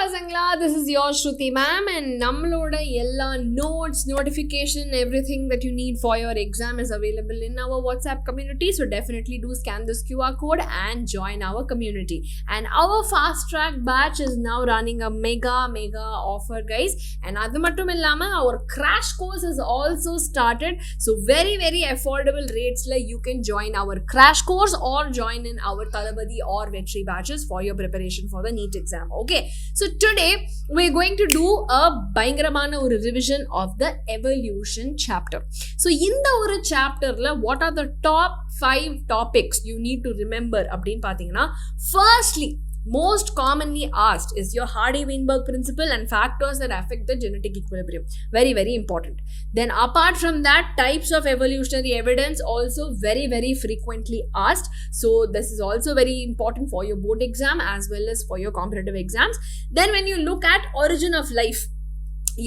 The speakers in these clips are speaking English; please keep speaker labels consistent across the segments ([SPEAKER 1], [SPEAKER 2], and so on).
[SPEAKER 1] Pasangla, this is your Shruti ma'am and nammaloda ella notes, notification, everything that you need for your exam is available in our WhatsApp community. So definitely do scan this QR code and join our community. And our fast track batch is now running a mega offer, guys. And adu mattum illama our crash course has also started. So very affordable rates la you can join our crash course or join in our Talabadi or Vetri batches for your preparation for the NEET exam. Okay. So today we're going to do a பயங்கரமான ஒரு revision of the evolution chapter. So இந்த ஒரு chapterல what are the top 5 topics you need to remember அப்படின்னு பார்த்தீங்கன்னா, firstly most commonly asked is your Hardy-Weinberg principle and factors that affect the genetic equilibrium. Very important. Then apart from that, types of evolutionary evidence also very frequently asked. So this is also very important for your board exam as well as for your competitive exams. Then when you look at origin of life,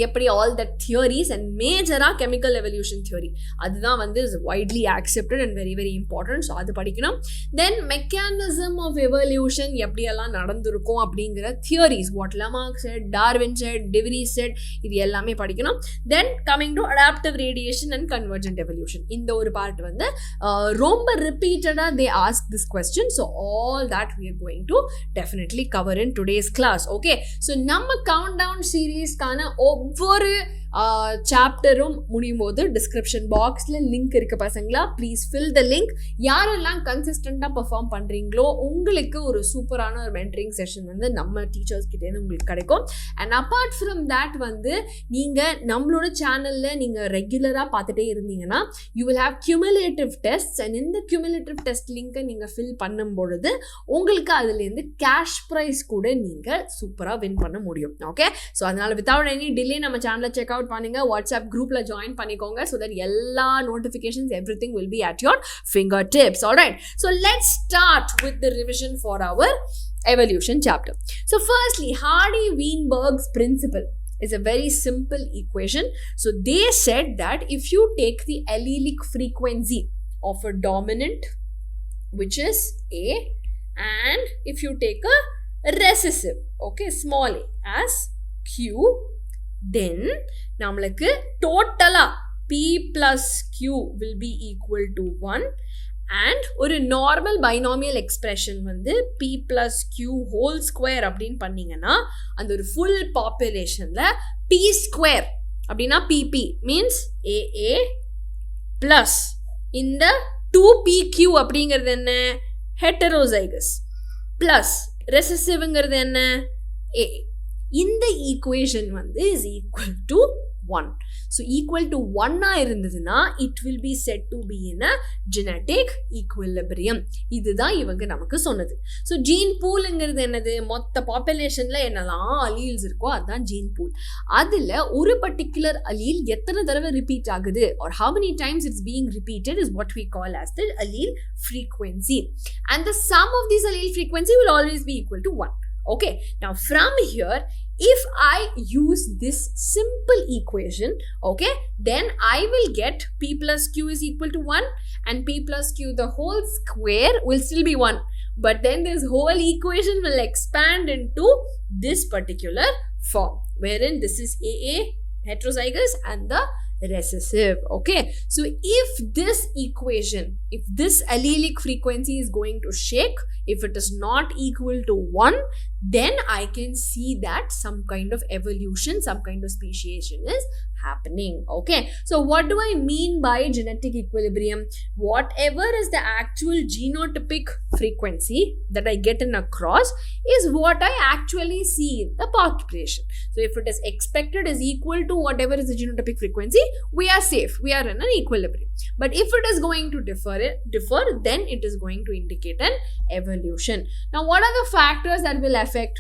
[SPEAKER 1] எப்படி all the theories and major-ஆ chemical evolution theory அதுதான் வந்து is widely accepted and very important. So அது படிக்கணும். Then mechanism of evolution எப்படியெல்லாம் நடந்திருக்கும் அப்படிங்கிற theories, what Lamarck said, Darwin said, De Vries said, இது எல்லாமே படிக்கணும். Then coming to adaptive radiation and convergent evolution, இந்த ஒரு பார்ட் வந்து ரொம்ப repeated-ஆ they ask this question. So all that we are going to definitely cover in today's class. Okay, so நம்ம countdown series-கான ஒவ்வொரு சாப்டரும் முடியும் போது டிஸ்கிரிப்ஷன் பாக்ஸ்ல லிங்க் இருக்கு பசங்களா, ப்ளீஸ் ஃபில் த லிங்க். யாரெல்லாம் கன்சிஸ்டண்டா பெர்ஃபார்ம் பண்றீங்களோ உங்களுக்கு ஒரு சூப்பரான ஒரு மென்டரிங் செஷன் வந்து நம்ம டீச்சர்ஸ் கிட்டே இருந்து உங்களுக்கு கிடைக்கும். அண்ட் அப்பார்ட் ஃப்ரம் தேட் வந்து நீங்க நம்மளோட சேனல்ல நீங்க ரெகுலரா பார்த்துட்டே இருந்தீங்கன்னா you will have cumulative test and இந்த கியூமுலேட்டிவ் டெஸ்ட் லிங்கை நீங்க ஃபில் பண்ணும் பொழுது உங்களுக்கு அதுலேருந்து கேஷ் ப்ரைஸ் கூட நீங்க சூப்பரா வின் பண்ண முடியும். ஓகே, ஸோ அதனால வித்தவுட் எனி டிலே நம்ம சேனலை செக் அவுட் பண்ணுங்க, வாட்ஸ்அப் குரூப்ல ஜாயின் பண்ணிக்கோங்க. so that எல்லா notifications everything will be at your fingertips. All right, so let's start with the revision for our evolution chapter. So firstly, Hardy-Weinberg's principle is a very simple equation. So they said that if you take the allelic frequency of a dominant, which is A, and if you take a recessive, okay, small a, as Q, then நம்மளுக்கு டோட்டலா P plus Q will be equal to 1 and ஒரு normal binomial expression வந்து P plus Q whole square அப்படின்னு பண்ணீங்கன்னா அந்த ஒரு full பாப்புலேஷன்ல P square அப்படின்னா PP means AA plus இந்த 2PQ அப்படிங்கிறது என்ன, ஹெட்டரோசைகஸ், பிளஸ் ரெசசிவ்ங்கிறது என்ன, A. இந்த ஈக்குவேஷன் வந்து is equal to 1. So equal to 1 இருந்ததுன்னா it will be set to be in a genetic equilibrium. இதுதான் இவங்க நமக்கு சொன்னது. ஸோ ஜீன் பூலுங்கிறது என்னது, மொத்த பாப்புலேஷன்ல என்னெல்லாம் அலீல்ஸ் இருக்கோ அதுதான் ஜீன் பூல். அதுல ஒரு பர்டிகுலர் அலீல் எத்தனை தடவை ரிப்பீட் ஆகுது or how many times it's being repeated is what we call as the allele frequency, and the sum of these allele frequency will always be equal to 1. Okay, now from here if I use this simple equation, okay, then I will get P plus Q is equal to 1 and P plus Q the whole square will still be 1, but then this whole equation will expand into this particular form wherein this is AA heterozygous and the recessive. Okay, so if this equation, if this allelic frequency is going to shake, if it is not equal to 1, then I can see that some kind of evolution, some kind of speciation is happening. Okay, so what do I mean by genetic equilibrium? Whatever is the actual genotypic frequency that I get in a cross is what I actually see in the population. So if it is expected is equal to whatever is the genotypic frequency, we are safe, we are in an equilibrium. But if it is going to differ, then it is going to indicate an evolution. Now what are the factors that will affect?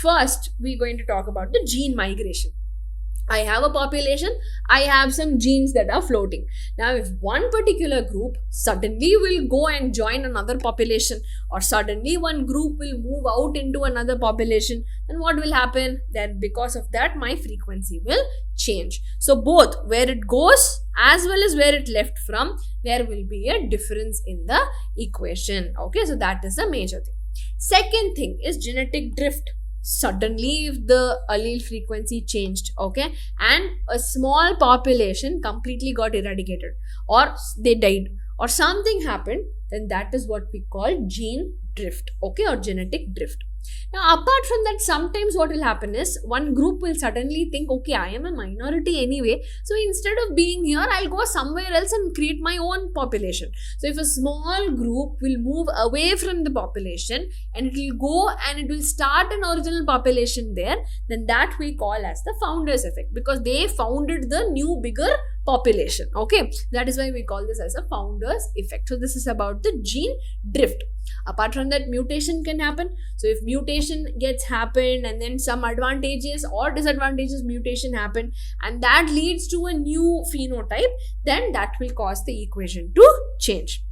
[SPEAKER 1] First, we're going to talk about the gene migration. I have a population, I have some genes that are floating. Now if one particular group suddenly will go and join another population, or suddenly one group will move out into another population, then what will happen? Then because of that my frequency will change. So both where it goes as well as where it left from, there will be a difference in the equation. Okay, so that is a major thing. Second thing is genetic drift. suddenly if the allele frequency changed, okay, and a small population completely got eradicated or they died or something happened, then that is what we call gene drift, okay, or genetic drift. Now, apart from that, sometimes what will happen is one group will suddenly think, okay, I am a minority anyway, so instead of being here, I'll go somewhere else and create my own population. So, if a small group will move away from the population and it will go and it will start an original population there, then that we call as the founders effect, because they founded the new bigger population. Okay, that is why we call this as a founders effect. So, this is about the gene drift. Apart from that, mutation can happen. So if mutation gets happened and then some advantages or disadvantages mutation happen and that leads to a new phenotype, then that will cause the equation to change.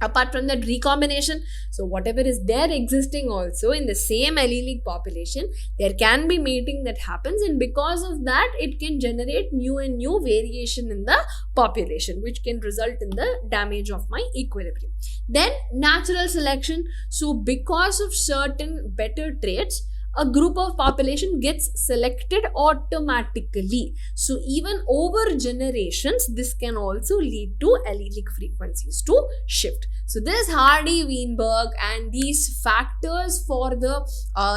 [SPEAKER 1] Apart from that, recombination, so whatever is there existing also in the same allelic population, there can be mating that happens, and because of that it can generate new and new variation in the population, which can result in the damage of my equilibrium. Then natural selection, so because of certain better traits, a group of population gets selected automatically. So even over generations, this can also lead to allelic frequencies to shift. So this Hardy-Weinberg and these factors for the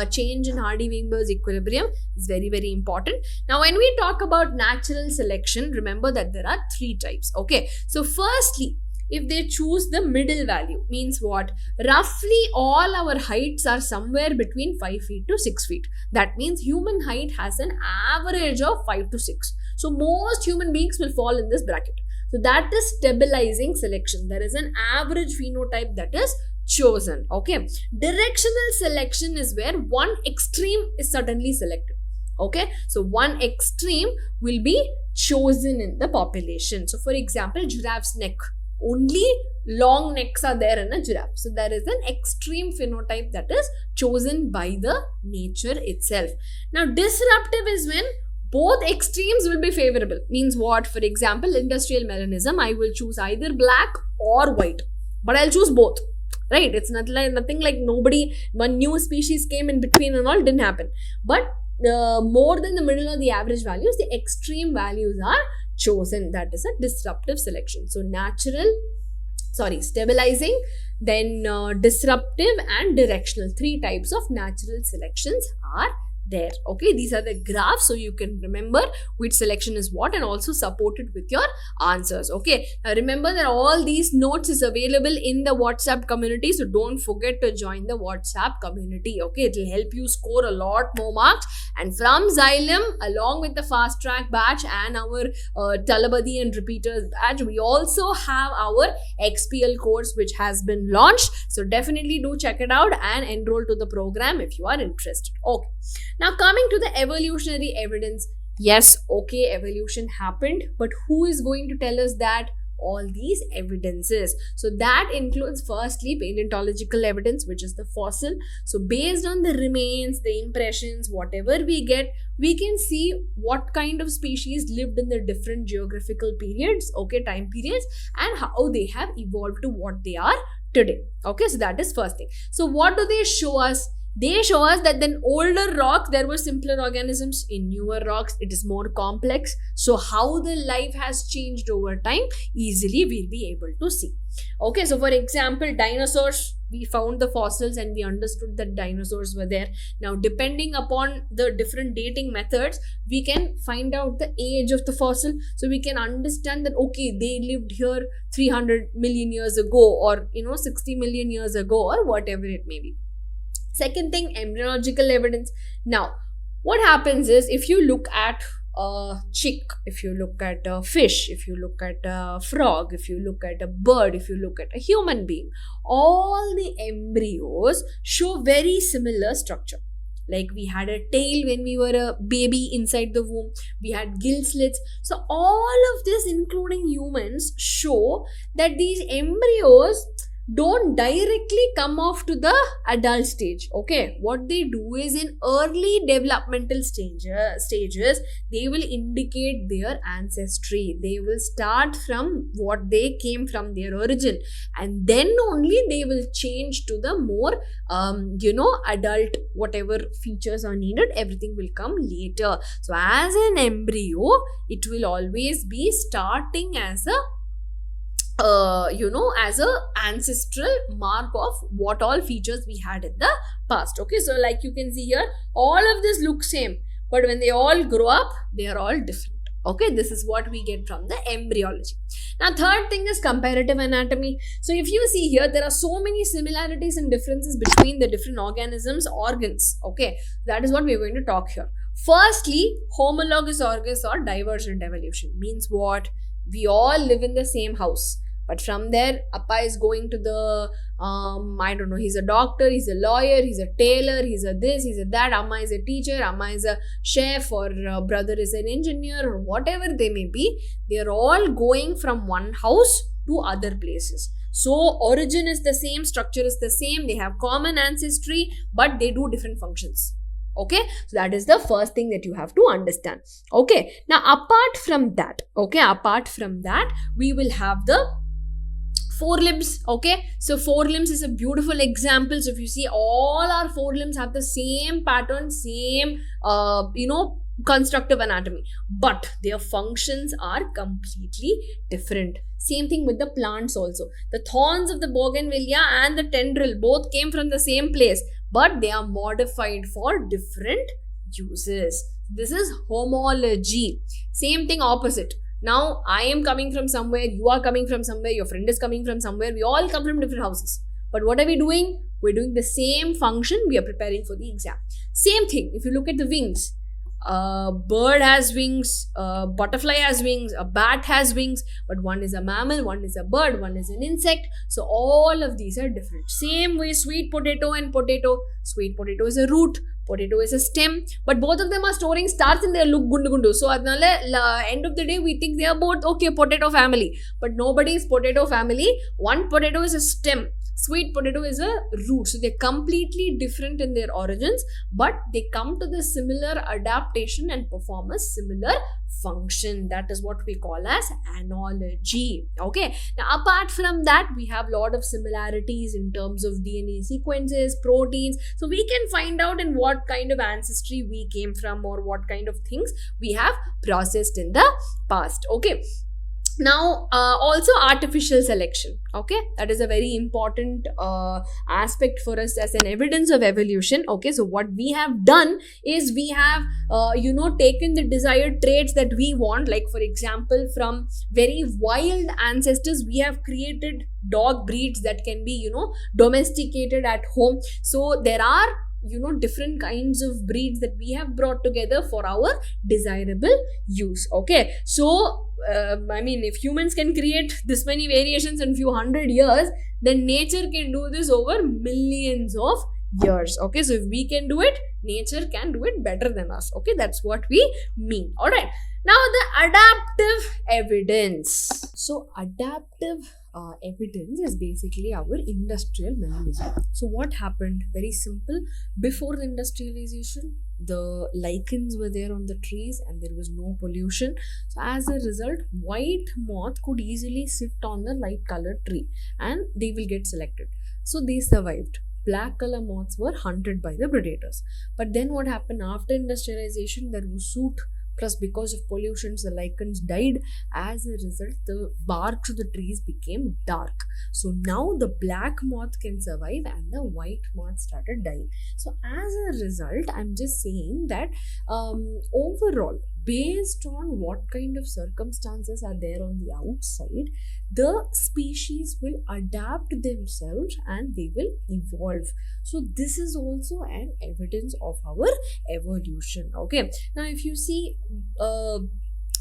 [SPEAKER 1] change in Hardy-Weinberg's equilibrium is very, very important. Now, when we talk about natural selection, remember that there are three types. Okay, so firstly, if they choose the middle value, means what? Roughly all our heights are somewhere between 5 feet to 6 feet. That means human height has an average of 5 to 6. So most human beings will fall in this bracket. So that is stabilizing selection. There is an average phenotype that is chosen. Okay. Directional selection is where one extreme is suddenly selected. Okay. So one extreme will be chosen in the population. So for example, giraffe's neck. Only long necks are there in a giraffe. So there is an extreme phenotype that is chosen by the nature itself. Now disruptive is when both extremes will be favorable. Means what? For example, industrial melanism, I will choose either black or white, but I'll choose both. Right? It's nothing like nobody, one new species came in between and all, didn't happen. But more than the middle or the average values, the extreme values are chosen. That is a disruptive selection. So stabilizing, then disruptive and directional. Three types of natural selections are there. Okay, these are the graphs, so you can remember which selection is what and also support it with your answers. Okay, now remember that all these notes is available in the WhatsApp community, so don't forget to join the WhatsApp community. Okay, it will help you score a lot more marks. And from Xylem, along with the fast track batch and our Talabadi and repeaters batch, we also have our XPL course which has been launched. So definitely do check it out and enroll to the program if you are interested. Okay. Now coming to the evolutionary evidence, yes, okay, evolution happened, but who is going to tell us that? All these evidences. So that includes firstly paleontological evidence, which is the fossil. So based on the remains, the impressions, whatever we get, we can see what kind of species lived in the different geographical periods, okay, time periods, and how they have evolved to what they are today. Okay, so that is first thing. So what do they show us? They show us that in older rocks, there were simpler organisms. In newer rocks, it is more complex. So how the life has changed over time, easily we'll be able to see. Okay, so for example, dinosaurs, we found the fossils and we understood that dinosaurs were there. Now, depending upon the different dating methods, we can find out the age of the fossil. So we can understand that, okay, they lived here 300 million years ago, or 60 million years ago, or whatever it may be. Second thing, embryological evidence. Now, what happens is, if you look at a chick, if you look at a fish, if you look at a frog, if you look at a bird, if you look at a human being, all the embryos show very similar structure. Like we had a tail when we were a baby inside the womb, we had gill slits. So all of this, including humans, show that these embryos don't directly come off to the adult stage. Okay, what they do is in early developmental stages, they will indicate their ancestry. They will start from what they came from, their origin, and then only they will change to the more adult, whatever features are needed, everything will come later. So as an embryo, it will always be starting as a as a ancestral mark of what all features we had in the past. Okay, so like you can see here, all of this looks same, but when they all grow up, they are all different. Okay, this is what we get from the embryology. Now, third thing is comparative anatomy. So if you see here, there are so many similarities and differences between the different organisms, organs. Okay, that is what we are going to talk here. Firstly, homologous organs or divergent evolution means what? We all live in the same house, but from there, Appa is going to the I don't know, he's a doctor, he's a lawyer, he's a tailor, he's a this, he's a that, Amma is a teacher, Amma is a chef, or brother is an engineer, or whatever they may be. They're all going from one house to other places. So origin is the same, structure is the same, they have common ancestry, but they do different functions. Okay, so that is the first thing that you have to understand. Okay, now apart from that, we will have the forelimbs. Okay, so forelimbs is a beautiful example. So if you see, all our forelimbs have the same pattern, same constructive anatomy, but their functions are completely different. Same thing with the plants also. The thorns of the bougainvillea and the tendril both came from the same place, but they are modified for different uses. This is homology. Same thing opposite. Now, I am coming from somewhere, you are coming from somewhere, your friend is coming from somewhere, we all come from different houses. But what are we doing? We're doing the same function, we are preparing for the exam. Same thing, if you look at the wings, a bird has wings, a butterfly has wings, a bat has wings, but one is a mammal, one is a bird, one is an insect. So all of these are different. Same way, sweet potato and potato. Sweet potato is a root, potato is a stem, but both of them are storing starch in their look gundu gundu. So at the end of the day, we think they are both okay, potato family, but nobody is potato family. One potato is a stem, sweet potato is a root. So they're completely different in their origins, but they come to the similar adaptation and perform a similar function. That is what we call as analogy. Okay, now apart from that, we have a lot of similarities in terms of DNA sequences, proteins. So we can find out in what kind of ancestry we came from, or what kind of things we have processed in the past. Okay, now also artificial selection. Okay, that is a very important aspect for us as an evidence of evolution. Okay, so what we have done is we have taken the desired traits that we want, like for example, from very wild ancestors, we have created dog breeds that can be domesticated at home. So there are different kinds of breeds that we have brought together for our desirable use. Okay, so if humans can create this many variations in few hundred years, then nature can do this over millions of years. Okay, so if we can do it, nature can do it better than us. Okay, that's what we mean. All right, now the adaptive evidence. So adaptive evidence is basically our industrial minimalism. So what happened? Very simple. Before the industrialization, the lichens were there on the trees and there was no pollution. So as a result, white moth could easily sit on the light colored tree and they will get selected. So they survived. Black color moths were hunted by the predators. But then what happened after industrialization? There was soot. Plus, because of pollutions, the lichens died. As a result, the bark of the trees became dark. So now the black moth can survive and the white moth started dying. So as a result, I'm just saying that overall, based on what kind of circumstances are there on the outside, the species will adapt themselves and they will evolve. So this is also an evidence of our evolution. Okay, now if you see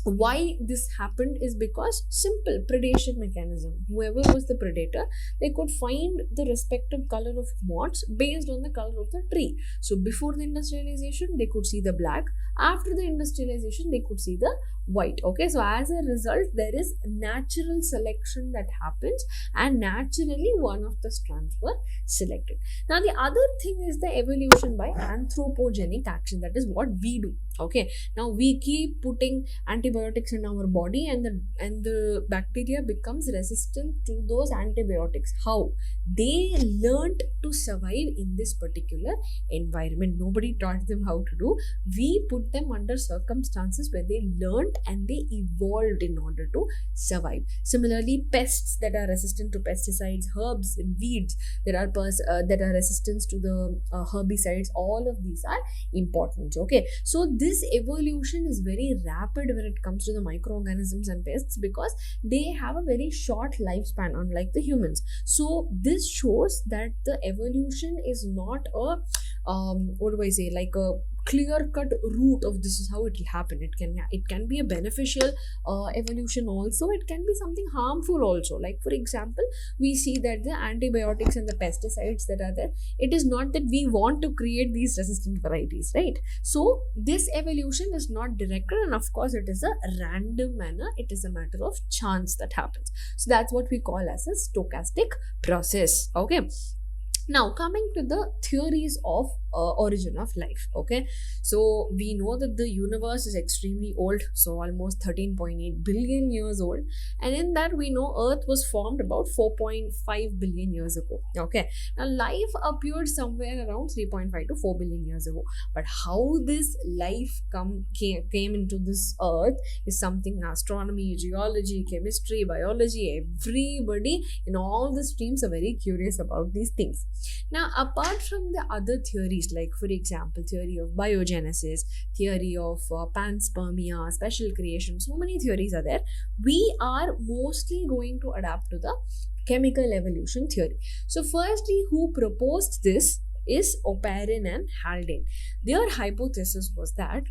[SPEAKER 1] Why this happened is because simple predation mechanism. Whoever was the predator, they could find the respective color of moths based on the color of the tree. So before the industrialization, they could see the black. After the industrialization, they could see the white. Okay, so as a result, there is natural selection that happens, and naturally one of the strands were selected. Now the other thing is the evolution by anthropogenic action. That is what we do. Okay, now we keep putting antibiotics in our body, and the bacteria becomes resistant to those antibiotics. How? They learned to survive in this particular environment. Nobody taught them how to do. We put them under circumstances where they learned and they evolved in order to survive. Similarly, pests that are resistant to pesticides, herbs and weeds that are resistant to the herbicides, all of these are important. Okay, so this evolution is very rapid when it comes to the microorganisms and pests, because they have a very short lifespan, unlike the humans. So this shows that the evolution is not a like a clear cut route of this is how it will happen. It can be a beneficial evolution also. It can be something harmful also. Like for example, we see that the antibiotics and the pesticides that are there, it is not that we want to create these resistant varieties, right? So this evolution is not directed, and of course it is a random manner. It is a matter of chance that happens. So that's what we call as a stochastic process. Okay, now coming to the theories of origin of life. Okay, so we know that the universe is extremely old, so almost 13.8 billion years old, and in that we know earth was formed about 4.5 billion years ago. Okay, now life appeared somewhere around 3.5 to 4 billion years ago, but how this life came into this earth is something astronomy, geology, chemistry, biology, everybody in all the streams are very curious about these things. Now, apart from the other theories, like for example, theory of biogenesis, theory of panspermia, special creation, so many theories are there. We are mostly going to adapt to the chemical evolution theory. So, firstly, who proposed this is Oparin and Haldane. Their hypothesis was that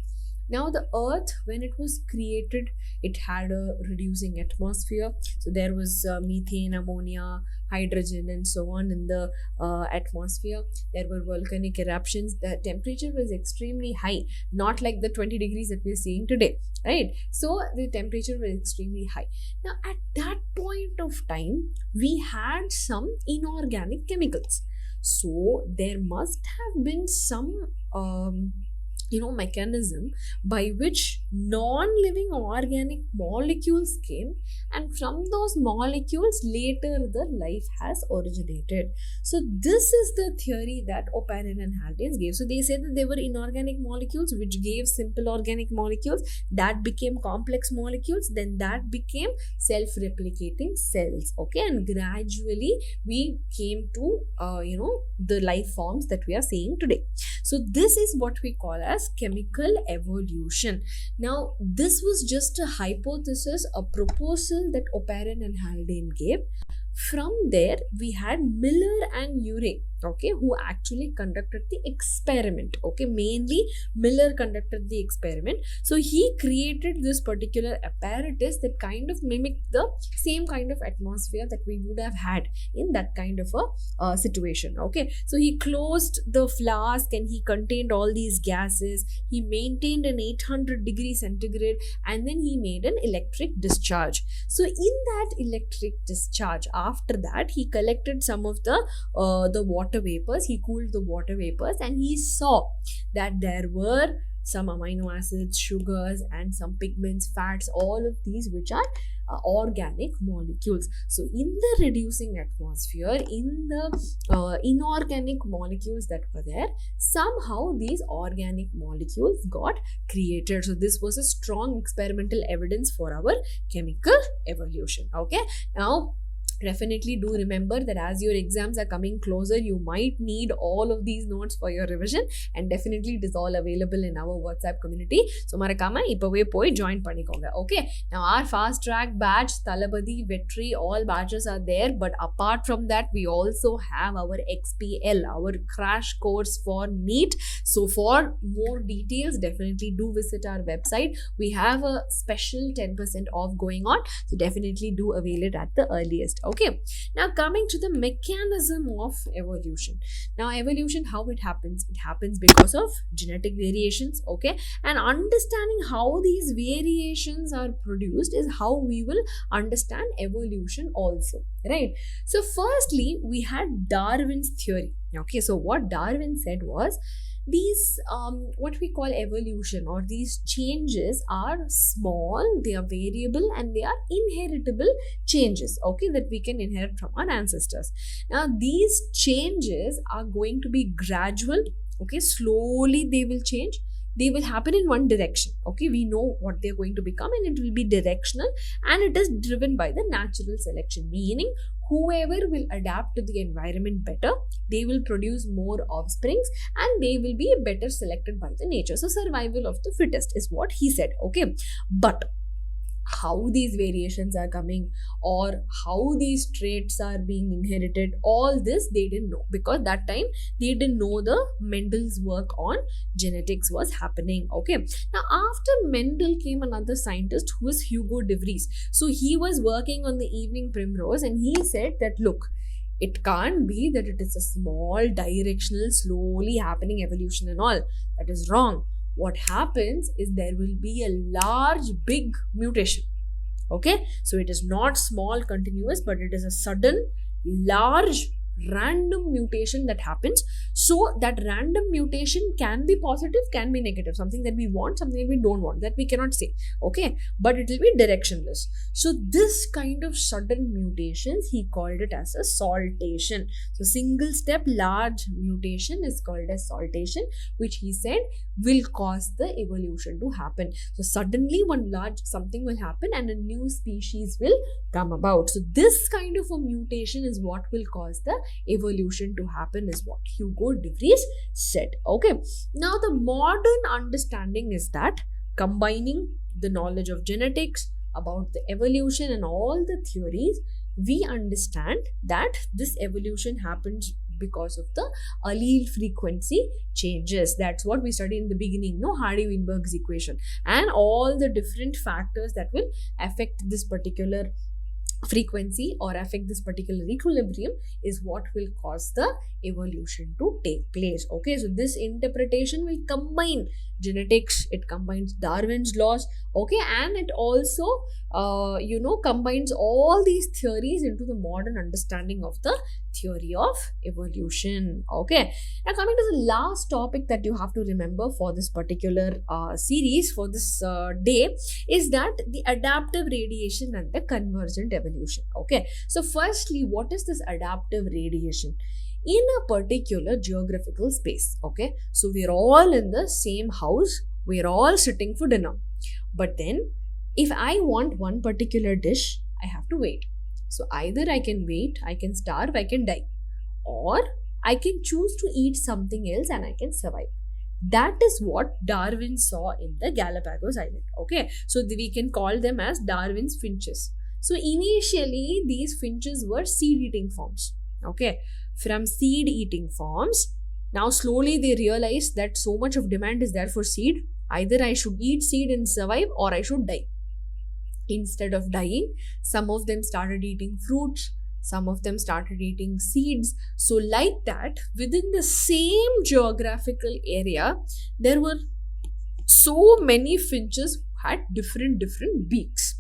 [SPEAKER 1] now the earth, when it was created, it had a reducing atmosphere. So there was methane, ammonia, hydrogen and so on in the atmosphere. There were volcanic eruptions. The temperature was extremely high, not like the 20 degrees that we're seeing today, right? So the temperature was extremely high. Now at that point of time, we had some inorganic chemicals. So there must have been some mechanism by which non-living organic molecules came, and from those molecules later the life has originated. So this is the theory that Oparin and Haldane gave. So they said that there were inorganic molecules which gave simple organic molecules, that became complex molecules, then that became self-replicating cells. Okay, and gradually we came to the life forms that we are seeing today. So this is what we call as chemical evolution. Now, this was just a hypothesis, a proposal that Oparin and Haldane gave. From there, we had Miller and Urey, okay, who actually conducted the experiment. Okay, mainly Miller conducted the experiment. So he created this particular apparatus that kind of mimicked the same kind of atmosphere that we would have had in that kind of a situation. Okay, so he closed the flask and he contained all these gases. He maintained an 800 degree centigrade, and then he made an electric discharge. So in that electric discharge, after that, he collected some of the water vapors. He cooled the water vapors, and he saw that there were some amino acids, sugars, and some pigments, fats, all of these which are organic molecules. So in the reducing atmosphere, in the inorganic molecules that were there, somehow these organic molecules got created. So this was a strong experimental evidence for our chemical evolution. Okay, now Definitely do remember that as your exams are coming closer, you might need all of these notes for your revision, and definitely it is all available in our WhatsApp community. So marakama இப்பவே போய் join பண்ணிக்கோங்க. Okay, now our fast track batch, Talabadi, Vetri, all batches are there, but apart from that we also have our XPL, our crash course for NEET. So for more details, definitely do visit our website. We have a special 10% off going on, so definitely do avail it at the earliest. Okay, now coming to the mechanism of evolution. Now evolution, how it happens because of genetic variations. Okay, and understanding how these variations are produced is how we will understand evolution also, right? So firstly, we had Darwin's theory. Okay, so what Darwin said was, these what we call evolution, or these changes, are small, they are variable, and they are inheritable changes, okay, that we can inherit from our ancestors. Now these changes are going to be gradual, okay, slowly they will change, they will happen in one direction. Okay, we know what they're going to become, and it will be directional, and it is driven by the natural selection, meaning whoever will adapt to the environment better, they will produce more offsprings, and they will be better selected by the nature. So survival of the fittest is what he said. Okay, but how these variations are coming, or how these traits are being inherited, all this they didn't know, because that time they didn't know the Mendel's work on genetics was happening. Okay, now after Mendel came another scientist who was Hugo de Vries. So he was working on the evening primrose, and he said that, look, it can't be that it is a small directional slowly happening evolution and all. That is wrong. What happens is there will be a large big mutation. Okay, so it is not small continuous, but it is a sudden large random mutation that happens. So that random mutation can be positive, can be negative, something that we want, something that we don't want, that we cannot say. Okay, but it will be directionless. So this kind of sudden mutations, he called it as a saltation. So single step large mutation is called as saltation, which he said will cause the evolution to happen. So suddenly one large something will happen and a new species will come about. So this kind of a mutation is what will cause the evolution to happen, is what Hugo de Vries said. Okay, now the modern understanding is that, combining the knowledge of genetics about the evolution and all the theories, we understand that this evolution happens because of the allele frequency changes. That's what we studied in the beginning, no, Hardy-Weinberg's equation, and all the different factors that will affect this particular frequency or affect this particular equilibrium is what will cause the evolution to take place. Okay, so this interpretation will combine genetics, it combines Darwin's laws, okay, and it also combines all these theories into the modern understanding of the theory of evolution. Okay, now coming to the last topic that you have to remember for this particular series, for this day, is that the adaptive radiation and the convergent evolution. Okay, so firstly, what is this adaptive radiation? In a particular geographical space, okay, so we're all in the same house, we're all sitting for dinner, but then if I want one particular dish, I have to wait. So either I can wait, I can starve, I can die, or I can choose to eat something else and I can survive. That is what Darwin saw in the Galapagos Island. Okay, so we can call them as Darwin's finches. So initially these finches were seed-eating forms. Okay, from seed-eating forms, now slowly they realized that so much of demand is there for seed. Either I should eat seed and survive, or I should die. Instead of dying, some of them started eating fruits, some of them started eating seeds. So like that, within the same geographical area, there were so many finches who had different beaks.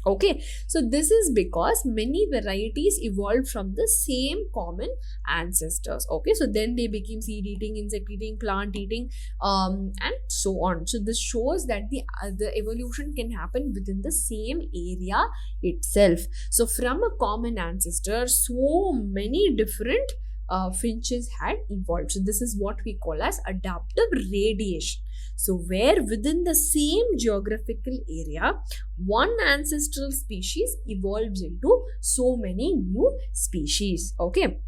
[SPEAKER 1] Okay, so this is because many varieties evolved from the same common ancestors. Okay, so then they became seed eating, insect eating, plant eating, and so on. So this shows that the evolution can happen within the same area itself. So from a common ancestor, so many different finches had evolved. So this is what we call as adaptive radiation. So where within the same geographical area, one ancestral species evolves into so many new species. Okay.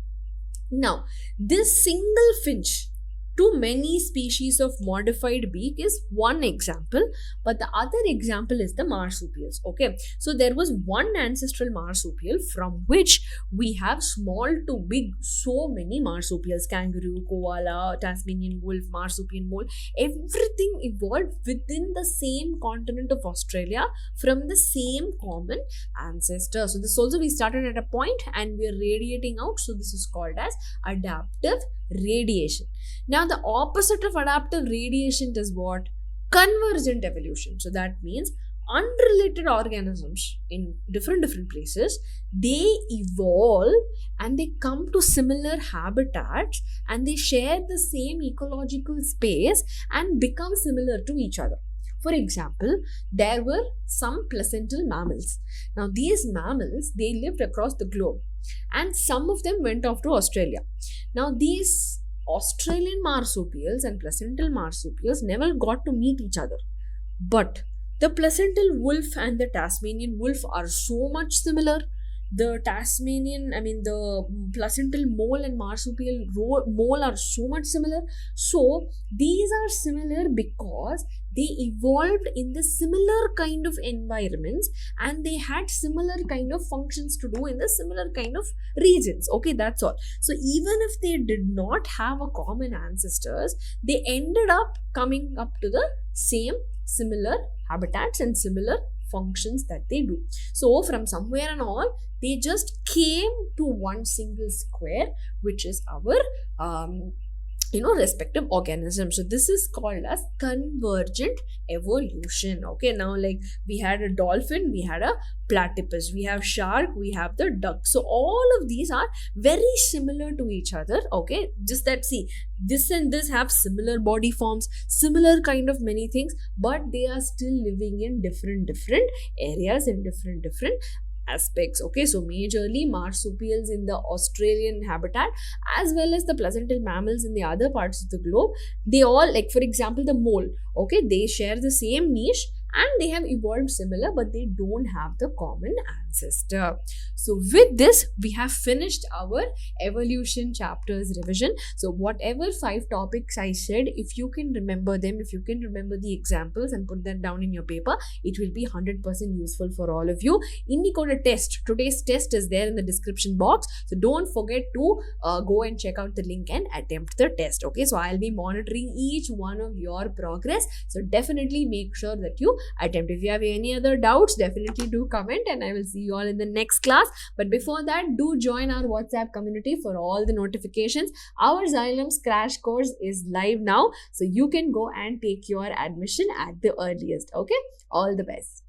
[SPEAKER 1] Now, this single finch to many species of modified beak is one example, but the other example is the marsupials. Okay, so there was one ancestral marsupial from which we have small to big so many marsupials: kangaroo, koala, Tasmanian wolf, marsupial mole. Everything evolved within the same continent of Australia from the same common ancestor. So this also we started at a point and we are radiating out. So this is called as adaptive radiation. Now, the opposite of adaptive radiation is what? Convergent evolution. So that means unrelated organisms in different places, they evolve and they come to similar habitats and they share the same ecological space and become similar to each other. For example, there were some placental mammals. Now, these mammals, they lived across the globe and some of them went off to Australia. Now, these Australian marsupials and placental marsupials never got to meet each other. But the placental wolf and the Tasmanian wolf are so much similar. The placental mole and marsupial mole are so much similar. So these are similar because they evolved in the similar kind of environments and they had similar kind of functions to do in the similar kind of regions. Okay, that's all. So even if they did not have a common ancestors, they ended up coming up to the same similar habitats and similar functions that they do. So from somewhere and all, they just came to one single square, which is our respective organism. So this is called as convergent evolution. Okay, now like we had a dolphin, we had a platypus, we have shark, we have the duck. So all of these are very similar to each other. Okay, just that, see, this and this have similar body forms, similar kind of many things, but they are still living in different areas in different aspects. Okay, so majorly marsupials in the Australian habitat as well as the placental mammals in the other parts of the globe, they all, like for example the mole, okay, they share the same niche and they have evolved similar, but they don't have the common ancestor. So with this, we have finished our evolution chapters revision. So whatever 5 topics I said, if you can remember them, if you can remember the examples and put that down in your paper, it will be 100% useful for all of you. Indikoda test, today's test is there in the description box. So don't forget to go and check out the link and attempt the test. Okay, so I'll be monitoring each one of your progress. So definitely make sure that you attempt. If you have any other doubts, definitely do comment and I will see you all in the next class. But before that, do join our WhatsApp community for all the notifications. Our Xylem's crash course is live now, so you can go and take your admission at the earliest. Okay, all the best.